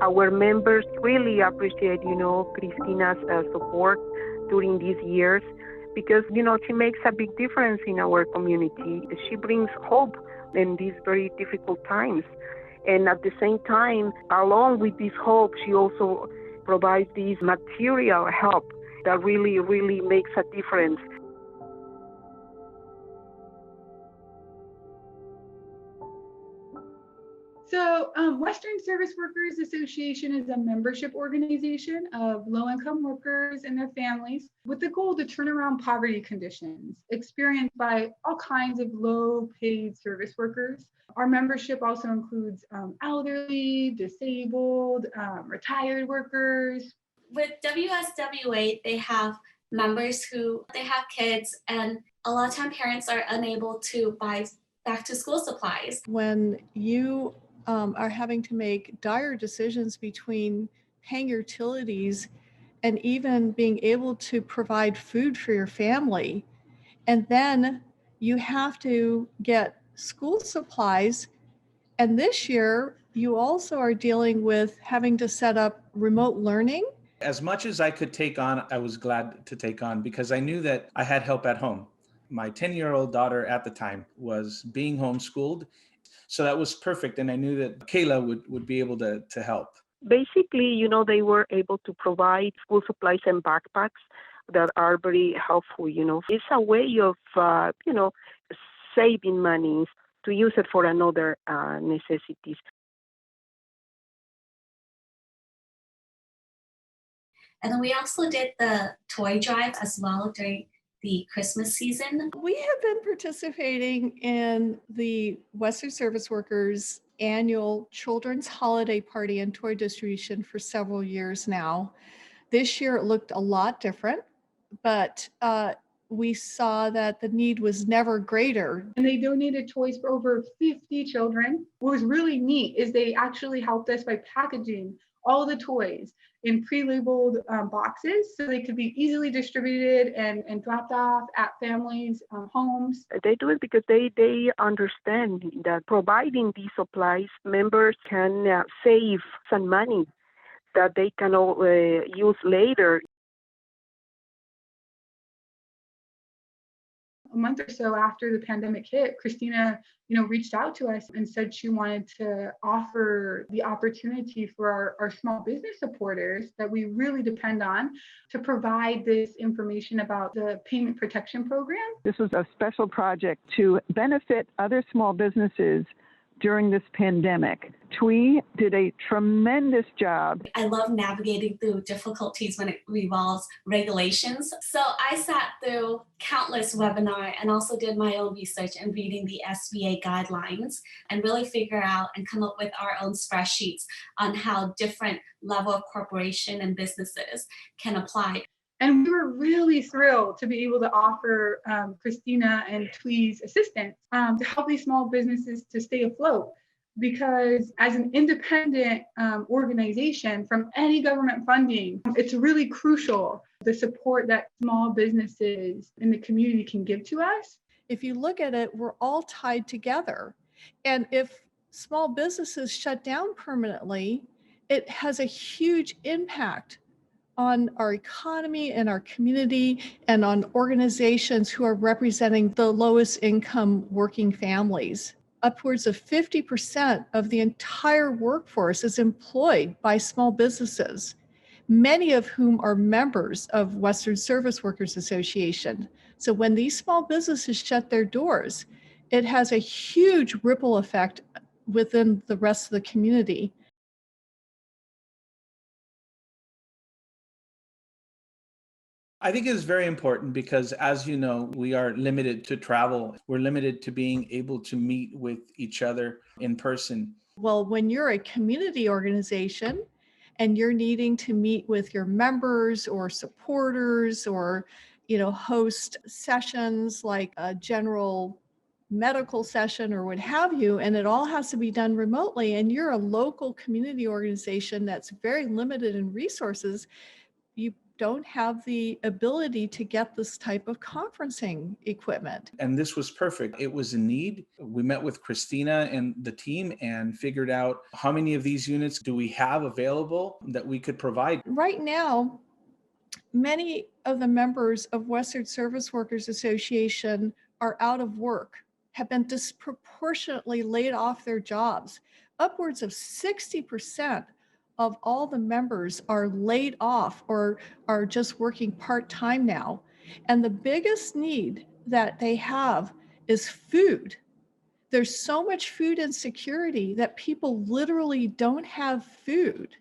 Our members really appreciate, Christina's support during these years because, she makes a big difference in our community. She brings hope in these very difficult times. And at the same time, along with this hope, she also provides this material help that really, really makes a difference. So Western Service Workers Association is a membership organization of low-income workers and their families with the goal to turn around poverty conditions experienced by all kinds of low-paid service workers. Our membership also includes elderly, disabled, retired workers. With WSWA, they have members who they have kids, and a lot of time parents are unable to buy back to school supplies. When you are having to make dire decisions between paying your utilities and even being able to provide food for your family, and then you have to get school supplies. And this year, you also are dealing with having to set up remote learning. As much as I could take on, I was glad to take on because I knew that I had help at home. My 10-year-old daughter at the time was being homeschooled. So that was perfect. And I knew that Kayla would be able to help. Basically, they were able to provide school supplies and backpacks that are very helpful. It's a way of, saving money to use it for another necessities. And then we also did the toy drive as well during the Christmas season. We have been participating in the Western Service Workers annual children's holiday party and toy distribution for several years now. This year it looked a lot different, but we saw that the need was never greater. And they donated toys for over 50 children. What was really neat is they actually helped us by packaging all the toys in pre-labeled boxes so they could be easily distributed and dropped off at families' homes. They do it because they understand that providing these supplies, members can save some money that they can use later. A month or so after the pandemic hit, Christina, reached out to us and said she wanted to offer the opportunity for our small business supporters that we really depend on to provide this information about the payment protection program. This was a special project to benefit other small businesses during this pandemic. TWE did a tremendous job. I love navigating through difficulties when it involves regulations. So I sat through countless webinars and also did my own research and reading the SBA guidelines and really figure out and come up with our own spreadsheets on how different level of corporation and businesses can apply. And we were really thrilled to be able to offer Christina and TWE's assistance to help these small businesses to stay afloat. Because as an independent organization from any government funding, it's really crucial the support that small businesses in the community can give to us. If you look at it, we're all tied together. And if small businesses shut down permanently, it has a huge impact on our economy and our community and on organizations who are representing the lowest income working families. Upwards of 50% of the entire workforce is employed by small businesses, many of whom are members of Western Service Workers Association. So when these small businesses shut their doors, it has a huge ripple effect within the rest of the community. I think it is very important because, as you know, we are limited to travel. We're limited to being able to meet with each other in person. Well, when you're a community organization and you're needing to meet with your members or supporters or, host sessions like a general medical session or what have you, and it all has to be done remotely, and you're a local community organization that's very limited in resources, you don't have the ability to get this type of conferencing equipment. And this was perfect. It was a need. We met with Christina and the team and figured out how many of these units do we have available that we could provide. Right now, many of the members of Western Service Workers Association are out of work, have been disproportionately laid off their jobs. Upwards of 60% of all the members are laid off or are just working part-time now. And the biggest need that they have is food. There's so much food insecurity that people literally don't have food.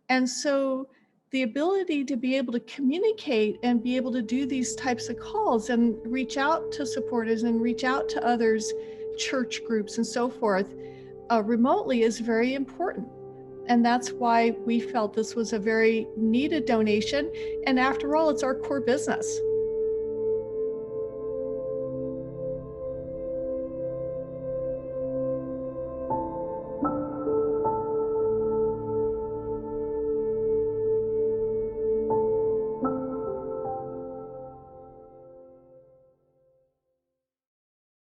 And so the ability to be able to communicate and be able to do these types of calls and reach out to supporters and reach out to others, church groups and so forth, remotely is very important. And that's why we felt this was a very needed donation. And after all, it's our core business.